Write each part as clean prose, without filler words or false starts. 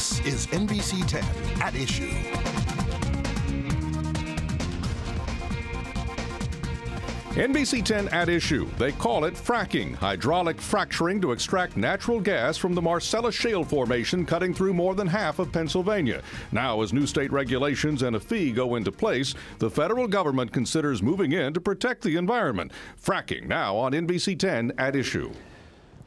This is NBC10 at Issue. NBC10 at Issue. They call it fracking, hydraulic fracturing to extract natural gas from the Marcellus Shale Formation cutting through more than half of Pennsylvania. Now, as new state regulations and a fee go into place, the federal government considers moving in to protect the environment. Fracking now on NBC10 at Issue.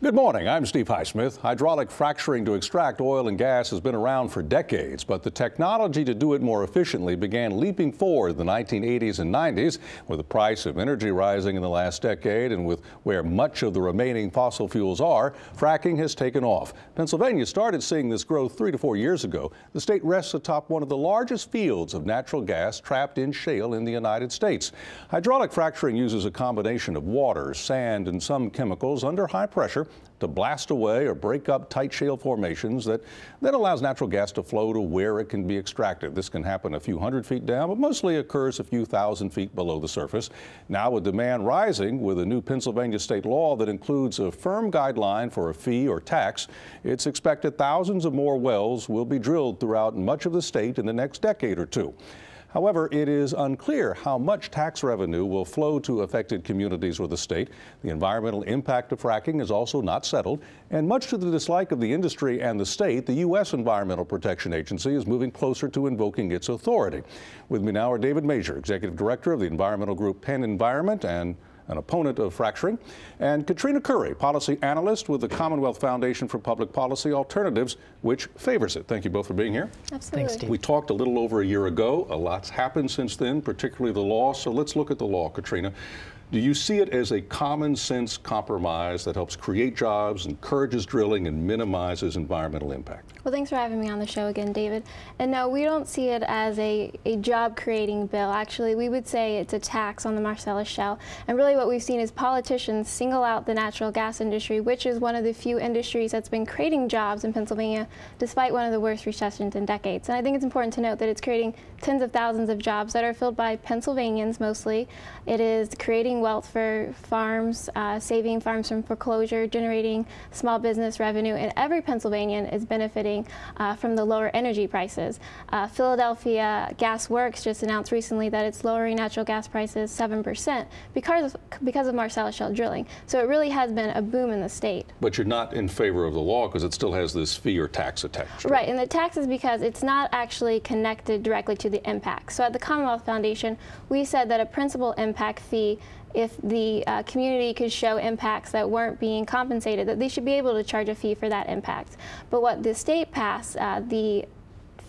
Good morning, I'm Steve Highsmith. Hydraulic fracturing to extract oil and gas has been around for decades, but the technology to do it more efficiently began leaping forward in the 1980s and 90s. With the price of energy rising in the last decade and with where much of the remaining fossil fuels are, fracking has taken off. Pennsylvania started seeing this growth 3 to 4 years ago. The state rests atop one of the largest fields of natural gas trapped in shale in the United States. Hydraulic fracturing uses a combination of water, sand, and some chemicals under high pressure to blast away or break up tight shale formations that allows natural gas to flow to where it can be extracted. This can happen a few hundred feet down, but mostly occurs a few thousand feet below the surface. Now, with demand rising, with a new Pennsylvania state law that includes a firm guideline for a fee or tax, it's expected thousands of more wells will be drilled throughout much of the state in the next decade or two. However, it is unclear how much tax revenue will flow to affected communities or the state. The environmental impact of fracking is also not settled, and much to the dislike of the industry and the state, the U.S. Environmental Protection Agency is moving closer to invoking its authority. With me now are David Masur, Executive Director of the environmental group PennEnvironment and an opponent of fracturing, and Katrina Curry, Policy Analyst with the Commonwealth Foundation for Public Policy Alternatives, which favors it. Thank you both for being here. Absolutely. Thanks, Steve. We talked a little over a year ago. A lot's happened since then, particularly the law. So let's look at the law, Katrina. Do you see it as a common sense compromise that helps create jobs, encourages drilling, and minimizes environmental impact? Well, thanks for having me on the show again, David. And no, we don't see it as a job-creating bill. Actually, we would say it's a tax on the Marcellus Shale. And really what we've seen is politicians single out the natural gas industry, which is one of the few industries that's been creating jobs in Pennsylvania, despite one of the worst recessions in decades. And I think it's important to note that it's creating tens of thousands of jobs that are filled by Pennsylvanians mostly. It is creating wealth for farms, saving farms from foreclosure, generating small business revenue, and every Pennsylvanian is benefiting from the lower energy prices. Philadelphia Gas Works just announced recently that it's lowering natural gas prices 7% because of Marcellus Shale drilling. So it really has been a boom in the state. But you're not in favor of the law because it still has this fee or tax attached. Right, and the tax is because it's not actually connected directly to the impact. So at the Commonwealth Foundation, we said that a principal impact fee, if the community could show impacts that weren't being compensated, that they should be able to charge a fee for that impact. But what the state passed, the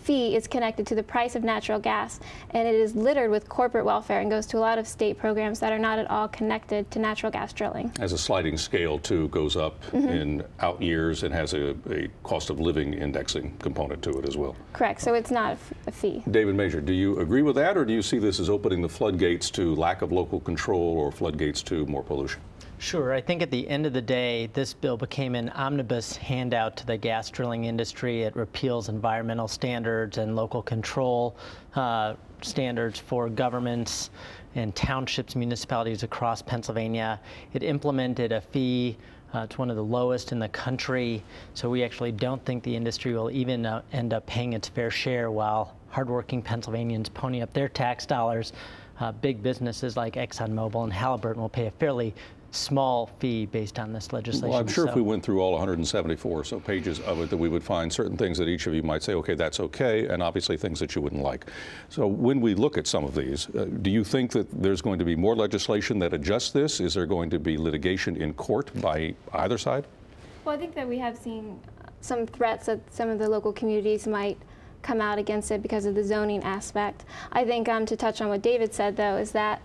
fee is connected to the price of natural gas, and it is littered with corporate welfare and goes to a lot of state programs that are not at all connected to natural gas drilling. As a sliding scale, too, goes up in out years and has a cost of living indexing component to it as well. Correct, so it's not a fee. David Masur, do you agree with that, or do you see this as opening the floodgates to lack of local control or floodgates to more pollution? Sure. I think at the end of the day, this bill became an omnibus handout to the gas drilling industry. It repeals environmental standards and local control standards for governments and townships, municipalities across Pennsylvania. It implemented a fee. It's one of the lowest in the country. So we actually don't think the industry will even end up paying its fair share while hardworking Pennsylvanians pony up their tax dollars. Big businesses like ExxonMobil and Halliburton will pay a fairly small fee based on this legislation. Well, I'm sure if we went through all 174 or so pages of it, that we would find certain things that each of you might say, okay, that's okay, and obviously things that you wouldn't like. So when we look at some of these, do you think that there's going to be more legislation that adjusts this? Is there going to be litigation in court by either side? Well, I think that we have seen some threats that some of the local communities might come out against it because of the zoning aspect. I think to touch on what David said, though, is that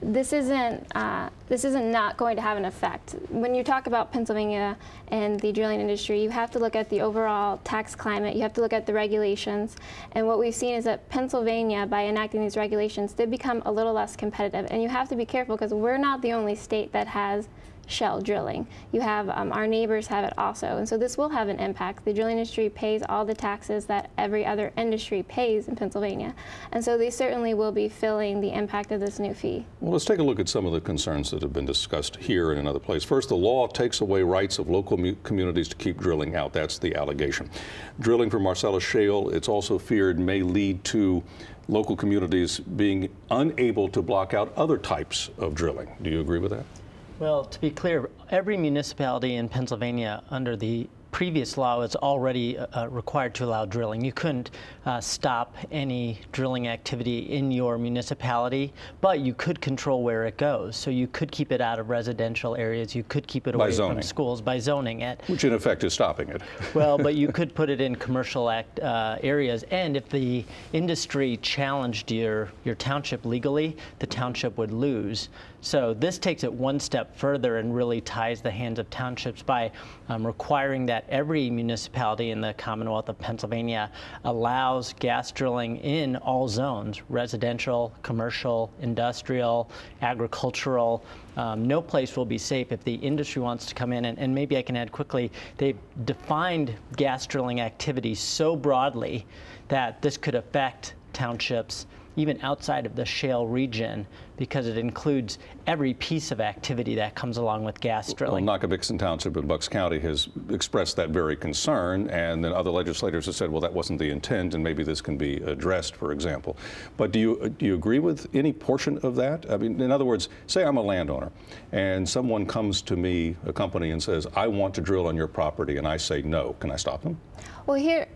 this isn't not going to have an effect. When you talk about Pennsylvania and the drilling industry, you have to look at the overall tax climate, you have to look at the regulations, and what we've seen is that Pennsylvania, by enacting these regulations, did become a little less competitive. And you have to be careful because we're not the only state that has shell drilling. You have our neighbors have it also, and so this will have an impact. The drilling industry pays all the taxes that every other industry pays in Pennsylvania, and so they certainly will be feeling the impact of this new fee. Well, let's take a look at some of the concerns that have been discussed here and in other places. First, the law takes away rights of local communities to keep drilling out. That's the allegation. Drilling for Marcellus Shale, it's also feared, may lead to local communities being unable to block out other types of drilling. Do you agree with that? Well, to be clear, every municipality in Pennsylvania under the previous law is already required to allow drilling. You couldn't stop any drilling activity in your municipality, but you could control where it goes. So you could keep it out of residential areas. You could keep it away from schools by zoning it. Which in effect is stopping it. Well, but you could put it in commercial areas. And if the industry challenged your township legally, the township would lose. So this takes it one step further and really ties the hands of townships by requiring that every municipality in the Commonwealth of Pennsylvania allows gas drilling in all zones: residential, commercial, industrial, agricultural. No place will be safe if the industry wants to come in. And maybe I can add quickly, they've defined gas drilling activity so broadly that this could affect townships even outside of the shale region, because it includes every piece of activity that comes along with gas drilling. Well, Nockabickson Township in Bucks County has expressed that very concern, and then other legislators have said, well, that wasn't the intent, and maybe this can be addressed, for example. But do you agree with any portion of that? I mean, in other words, say I'm a landowner, and someone comes to me, a company, and says, I want to drill on your property, and I say no. Can I stop them? Well, here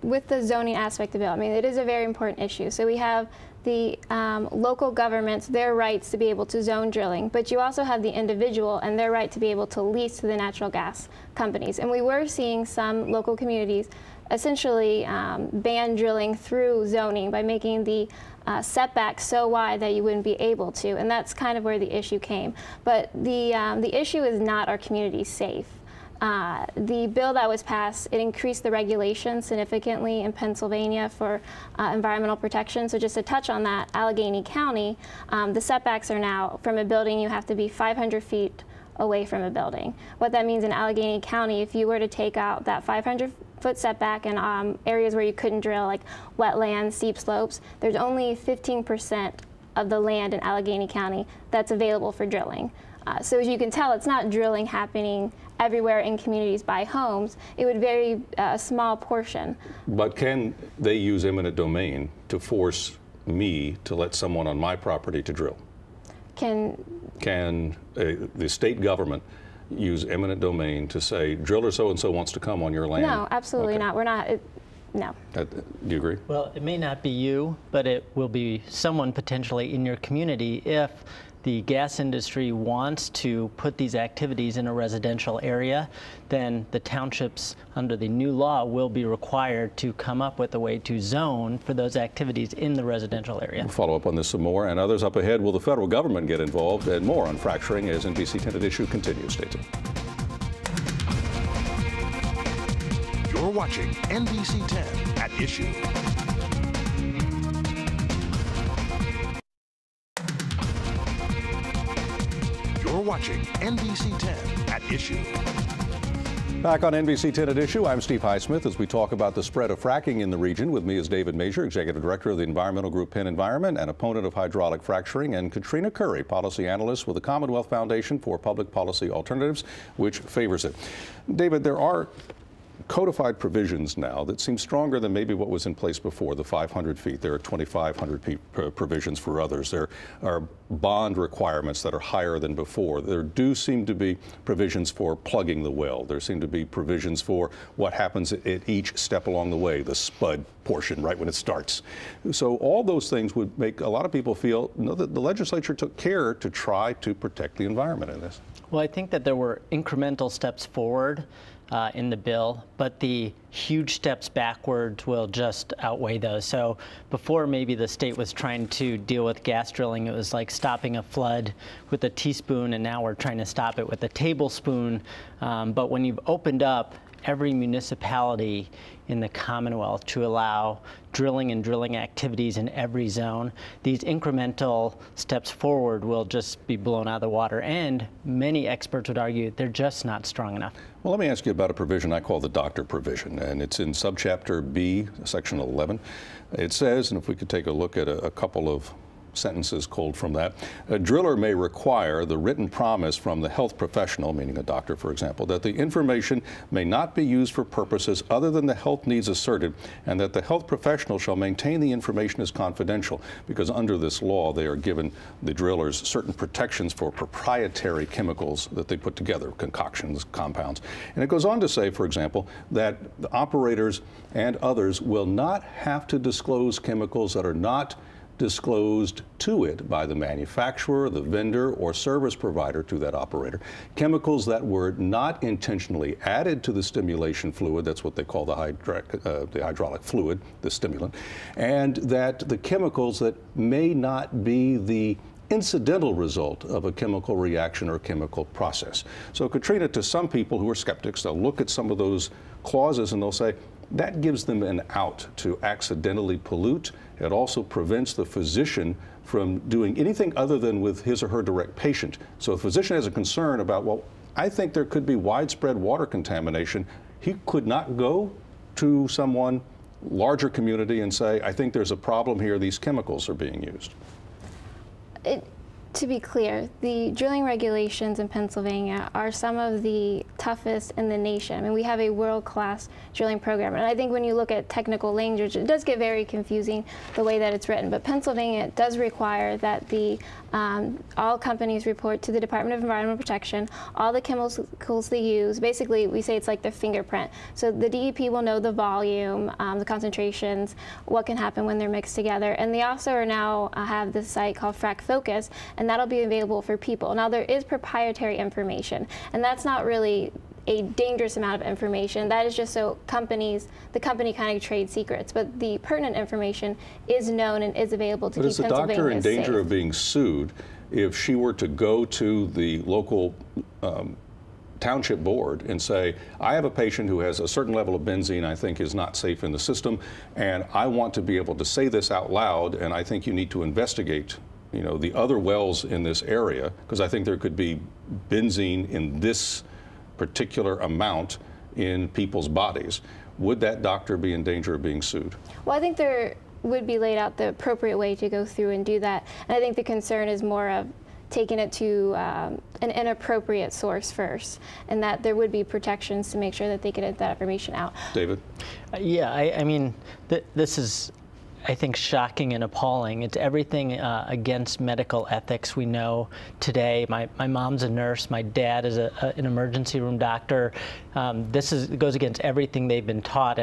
with the zoning aspect of it, I mean, it is a very important issue. So we have the local governments, their rights to be able to zone drilling, but you also have the individual and their right to be able to lease to the natural gas companies. And we were seeing some local communities essentially ban drilling through zoning by making the setback so wide that you wouldn't be able to, and that's kind of where the issue came. But the issue is not, are communities safe? The bill that was passed, it increased the regulation significantly in Pennsylvania for environmental protection. So just to touch on that, Allegheny County, the setbacks are now, from a building, you have to be 500 feet away from a building. What that means in Allegheny County, if you were to take out that 500-foot setback in areas where you couldn't drill, like wetlands, steep slopes, there's only 15% of the land in Allegheny County that's available for drilling. So as you can tell, it's not drilling happening everywhere in communities by homes. It would vary a small portion. But can they use eminent domain to force me to let someone on my property to drill? Can the state government use eminent domain to say, driller so-and-so wants to come on your land? No, absolutely not. We're not. No. Do you agree? Well, it may not be you, but it will be someone potentially in your community if the gas industry wants to put these activities in a residential area. Then the townships under the new law will be required to come up with a way to zone for those activities in the residential area. We'll follow up on this some more, and others up ahead. Will the federal government get involved? And more on fracturing as NBC10 at Issue continues. Stay tuned. You're watching NBC10 at Issue. You're watching NBC10 at Issue. Back on NBC10 at Issue, I'm Steve Highsmith as we talk about the spread of fracking in the region. With me is David Masur, Executive Director of the environmental group PennEnvironment and opponent of hydraulic fracturing, and Katrina Curry, Policy Analyst with the Commonwealth Foundation for Public Policy Alternatives, which favors it. David, there are codified provisions now that seem stronger than maybe what was in place before, the 500 feet. There are 2,500 feet provisions for others. There are bond requirements that are higher than before. There do seem to be provisions for plugging the well. There seem to be provisions for what happens at each step along the way, the spud portion right when it starts. So all those things would make a lot of people feel that the legislature took care to try to protect the environment in this. Well, I think that there were incremental steps forward in the bill, but the huge steps backwards will just outweigh those. So before, maybe the state was trying to deal with gas drilling. It was like stopping a flood with a teaspoon, and now we're trying to stop it with a tablespoon. But when you've opened up every municipality in the Commonwealth to allow drilling and drilling activities in every zone, these incremental steps forward will just be blown out of the water. And many experts would argue they're just not strong enough. Well, let me ask you about a provision I call the doctor provision, and it's in subchapter B, section 11. It says, and if we could take a look at a couple of sentences culled from that. A driller may require the written promise from the health professional, meaning a doctor, for example, that the information may not be used for purposes other than the health needs asserted, and that the health professional shall maintain the information as confidential, because under this law they are given, the drillers, certain protections for proprietary chemicals that they put together, concoctions, compounds. And it goes on to say, for example, that the operators and others will not have to disclose chemicals that are not disclosed to it by the manufacturer, the vendor, or service provider to that operator. Chemicals that were not intentionally added to the stimulation fluid, that's what they call the hydraulic fluid, the stimulant, and that the chemicals that may not be the incidental result of a chemical reaction or chemical process. So, Katrina, to some people who are skeptics, they'll look at some of those clauses and they'll say, that gives them an out to accidentally pollute. It also prevents the physician from doing anything other than with his or her direct patient. So if a physician has a concern about, well, I think there could be widespread water contamination, he could not go to someone, larger community, and say, I think there's a problem here, these chemicals are being used. To be clear, the drilling regulations in Pennsylvania are some of the toughest in the nation. I mean, we have a world-class drilling program, and I think when you look at technical language, it does get very confusing the way that it's written. But Pennsylvania does require that all companies report to the Department of Environmental Protection all the chemicals they use. Basically, we say it's like their fingerprint. So the DEP will know the volume, the concentrations, what can happen when they're mixed together. And they also are now have this site called Frack Focus, and that'll be available for people. Now, there is proprietary information, and that's not really a dangerous amount of information. That is just so the company kind of trade secrets, but the pertinent information is known and is available to keep Pennsylvania safe. But is the doctor in danger of being sued if she were to go to the local township board and say, I have a patient who has a certain level of benzene I think is not safe in the system, and I want to be able to say this out loud, and I think you need to investigate, you know, the other wells in this area, because I think there could be benzene in this particular amount in people's bodies. Would that doctor be in danger of being sued? Well, I think there would be laid out the appropriate way to go through and do that. And I think the concern is more of taking it to an inappropriate source first, and that there would be protections to make sure that they get that information out. David? Yeah, I mean, this is, I think, shocking and appalling. It's everything against medical ethics we know today. My mom's a nurse. My dad is an emergency room doctor. This goes against everything they've been taught.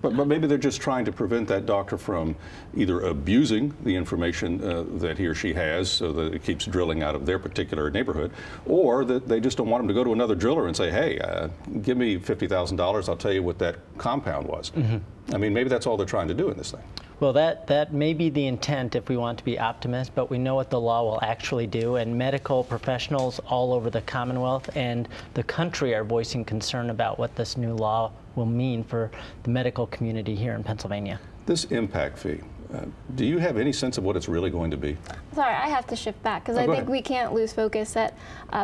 But maybe they're just trying to prevent that doctor from either abusing the information that he or she has so that it keeps drilling out of their particular neighborhood, or that they just don't want him to go to another driller and say, hey, give me $50,000, I'll tell you what that compound was. Mm-hmm. I mean, maybe that's all they're trying to do in this thing. Well, that may be the intent if we want to be optimists, but we know what the law will actually do, and medical professionals all over the Commonwealth and the country are voicing concern about what this new law will mean for the medical community here in Pennsylvania. This impact fee, do you have any sense of what it's really going to be? Sorry, I have to shift back, because I think we can't lose focus that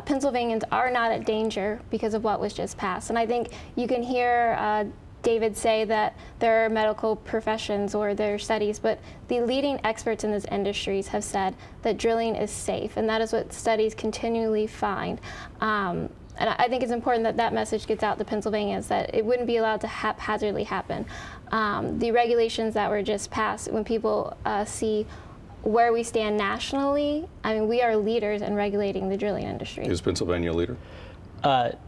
Pennsylvanians are not at danger because of what was just passed. And I think you can hear David say that there are medical professions or there are studies, but the leading experts in these industries have said that drilling is safe, and that is what studies continually find. And I think it's important that that message gets out to Pennsylvanians, that it wouldn't be allowed to haphazardly happen. The regulations that were just passed, when people see where we stand nationally, I mean, we are leaders in regulating the drilling industry. Is Pennsylvania a leader?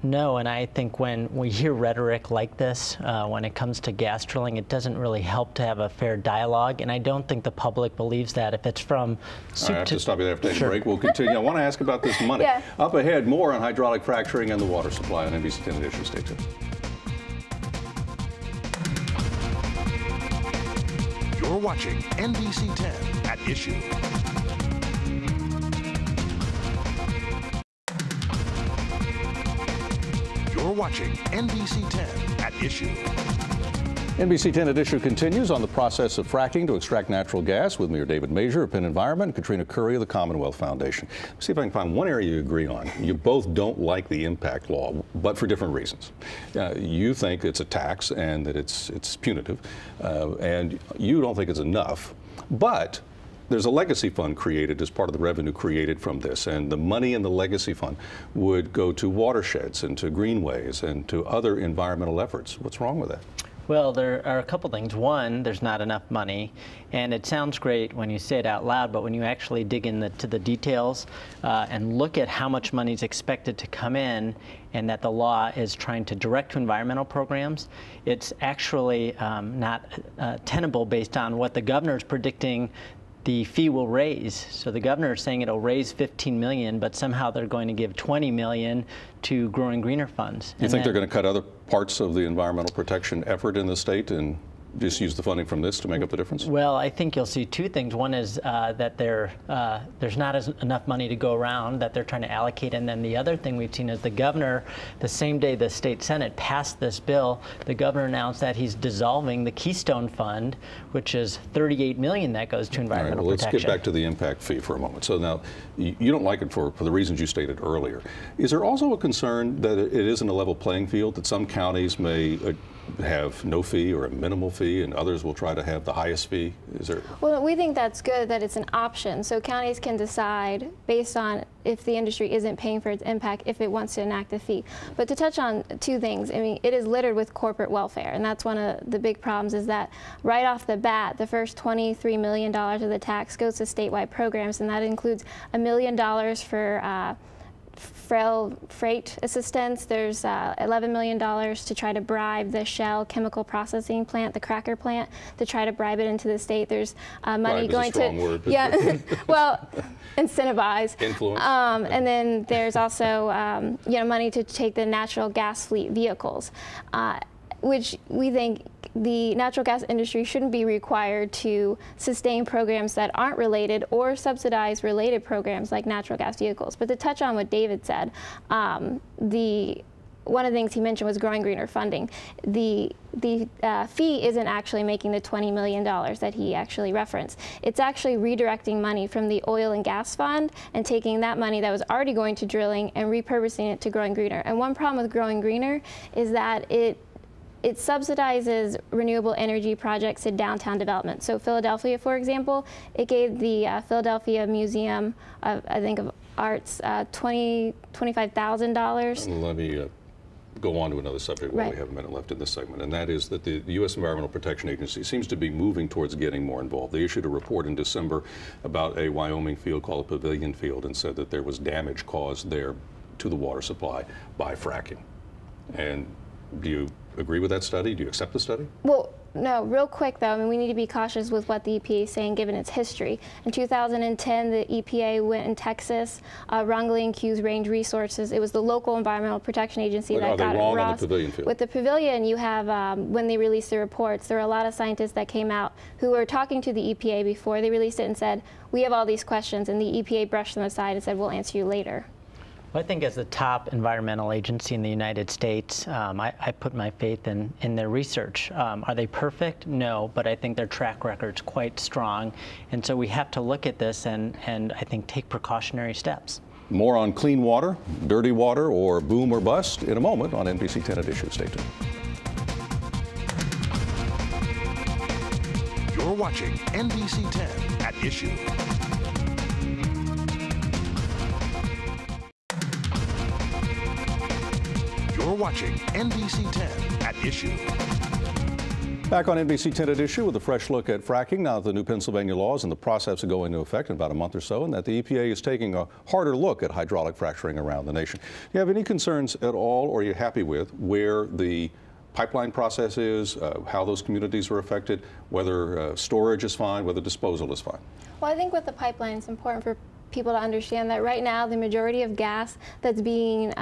No, and I think when we hear rhetoric like this, when it comes to gas drilling, it doesn't really help to have a fair dialogue, and I don't think the public believes that. If it's from I have to stop you there after take a break. We'll continue. I want to ask about this money. Yeah. Up ahead, more on hydraulic fracturing and the water supply on NBC10 at Issue. Stay tuned. You're watching NBC10 at Issue. You're watching NBC10 at Issue. NBC10 at Issue continues on the process of fracking to extract natural gas. With me are David Masur of PennEnvironment and Katrina Curry of the Commonwealth Foundation. Let's see if I can find one area you agree on. You both don't like the impact law, but for different reasons. You think it's a tax and that it's punitive, and you don't think it's enough. But there's a legacy fund created as part of the revenue created from this, and the money in the legacy fund would go to watersheds and to greenways and to other environmental efforts. What's wrong with that? Well, there are a couple things. One, there's not enough money, and it sounds great when you say it out loud, but when you actually dig into the details and look at how much money is expected to come in and that the law is trying to direct to environmental programs, it's actually not tenable based on what the governor is predicting the fee will raise. So the governor is saying it'll raise $15 million, but somehow they're going to give $20 million to Growing Greener funds. You think they're going to cut other parts of the environmental protection effort in the state and just use the funding from this to make up the difference? Well, I think you'll see two things. One is that there's not enough money to go around that they're trying to allocate, and then the other thing we've seen is the governor, the same day the state Senate passed this bill, the governor announced that he's dissolving the Keystone Fund, which is $38 million that goes to environmental protection. Let's get back to the impact fee for a moment. So now, you don't like it for the reasons you stated earlier. Is there also a concern that it isn't a level playing field, that some counties may have no fee or a minimal fee, and others will try to have the highest fee? Is there? Well, we think that's good that it's an option. So counties can decide based on if the industry isn't paying for its impact, if it wants to enact a fee. But to touch on two things, I mean, it is littered with corporate welfare, and that's one of the big problems, is that right off the bat, the first $23 million of the tax goes to statewide programs, and that includes $1 million for freight assistance. There's $11 million to try to bribe the Shell chemical processing plant, the cracker plant, to try to bribe it into the state. There's money going to, word, yeah, well, incentivize. Influence. And then there's also money to take the natural gas fleet vehicles, which we think the natural gas industry shouldn't be required to sustain programs that aren't related or subsidize related programs like natural gas vehicles. But to touch on what David said, one of the things he mentioned was Growing Greener funding. The fee isn't actually making the $20 million that he actually referenced. It's actually redirecting money from the oil and gas fund and taking that money that was already going to drilling and repurposing it to Growing Greener. And one problem with Growing Greener is that it subsidizes renewable energy projects in downtown development. So Philadelphia, for example, it gave the Philadelphia Museum of Arts $25,000. Let me go on to another subject while we have a minute left in this segment, and that is that the U.S. Environmental Protection Agency seems to be moving towards getting more involved. They issued a report in December about a Wyoming field called a Pavilion Field and said that there was damage caused there to the water supply by fracking. And do you agree with that study? Do you accept the study? Well, no, real quick though, I mean, we need to be cautious with what the EPA is saying given its history. In 2010, the EPA went in Texas, wrongly accused Range Resources. It was the local Environmental Protection Agency that got it wrong. On the Pavilion Field? With the Pavilion, you have, when they released the reports, there were a lot of scientists that came out who were talking to the EPA before they released it and said, we have all these questions, and the EPA brushed them aside and said, we'll answer you later. I think as the top environmental agency in the United States, I put my faith in their research. Are they perfect? No, but I think their track record's quite strong. And so we have to look at this and I think take precautionary steps. More on clean water, dirty water, or boom or bust in a moment on NBC10 at Issue. Stay tuned. You're watching NBC10 at Issue. You're watching NBC10 at Issue. Back on NBC10 at Issue with a fresh look at fracking now that the new Pennsylvania law is in the process of going into effect in about a month or so, and that the EPA is taking a harder look at hydraulic fracturing around the nation. Do you have any concerns at all, or are you happy with where the pipeline process is, how those communities are affected, whether storage is fine, whether disposal is fine? Well, I think with the pipeline, it's important for people to understand that right now the majority of gas that's being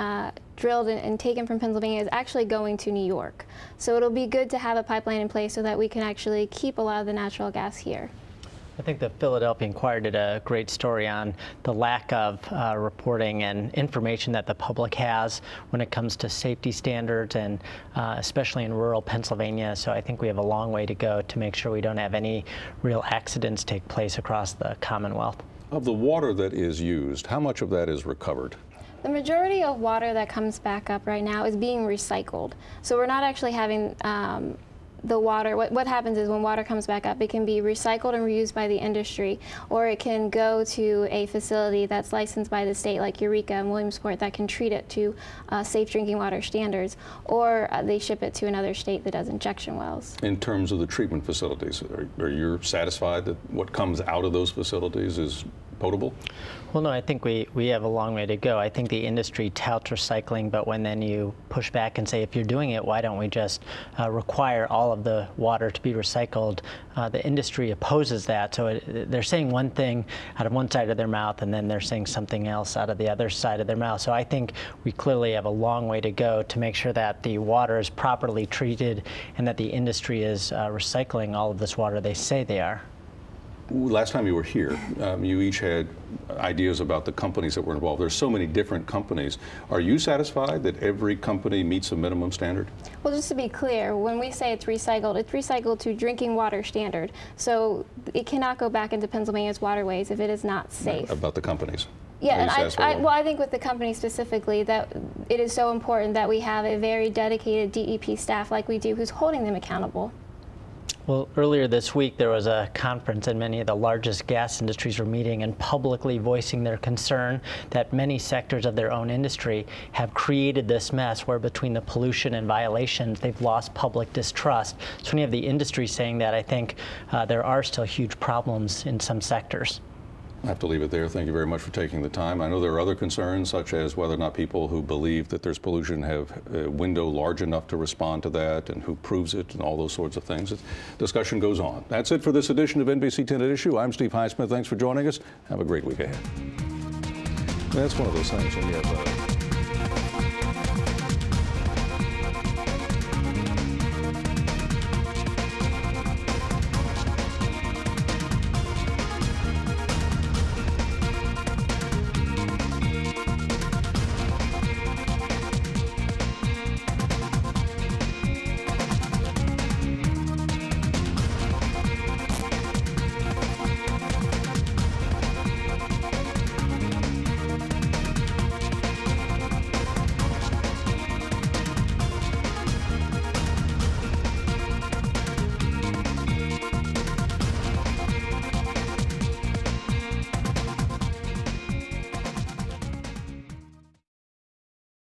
drilled and taken from Pennsylvania is actually going to New York. So it'll be good to have a pipeline in place so that we can actually keep a lot of the natural gas here. I think the Philadelphia Inquirer did a great story on the lack of reporting and information that the public has when it comes to safety standards, and especially in rural Pennsylvania. So I think we have a long way to go to make sure we don't have any real accidents take place across the Commonwealth. Of the water that is used, how much of that is recovered? The majority of water that comes back up right now is being recycled. So we're not actually having the water. What happens is when water comes back up, it can be recycled and reused by the industry, or it can go to a facility that's licensed by the state, like Eureka and Williamsport, that can treat it to safe drinking water standards, or they ship it to another state that does injection wells. In terms of the treatment facilities, are you satisfied that what comes out of those facilities is potable? Well, no, I think we have a long way to go. I think the industry touts recycling, but when then you push back and say, if you're doing it, why don't we just require all of the water to be recycled? The industry opposes that. So they're saying one thing out of one side of their mouth, and then they're saying something else out of the other side of their mouth. So I think we clearly have a long way to go to make sure that the water is properly treated and that the industry is recycling all of this water they say they are. Last time you were here, you each had ideas about the companies that were involved. There's so many different companies. Are you satisfied that every company meets a minimum standard? Well, just to be clear, when we say it's recycled to drinking water standard. So it cannot go back into Pennsylvania's waterways if it is not safe. About the companies? Yeah, and I think with the company specifically, that it is so important that we have a very dedicated DEP staff like we do, who's holding them accountable. Well, earlier this week, there was a conference and many of the largest gas industries were meeting and publicly voicing their concern that many sectors of their own industry have created this mess where between the pollution and violations, they've lost public distrust. So when you have the industry saying that, I think there are still huge problems in some sectors. I have to leave it there. Thank you very much for taking the time. I know there are other concerns, such as whether or not people who believe that there's pollution have a window large enough to respond to that, and who proves it, and all those sorts of things. Discussion goes on. That's it for this edition of NBC 10 at Issue. I'm Steve Highsmith. Thanks for joining us. Have a great week ahead. That's one of those things when you have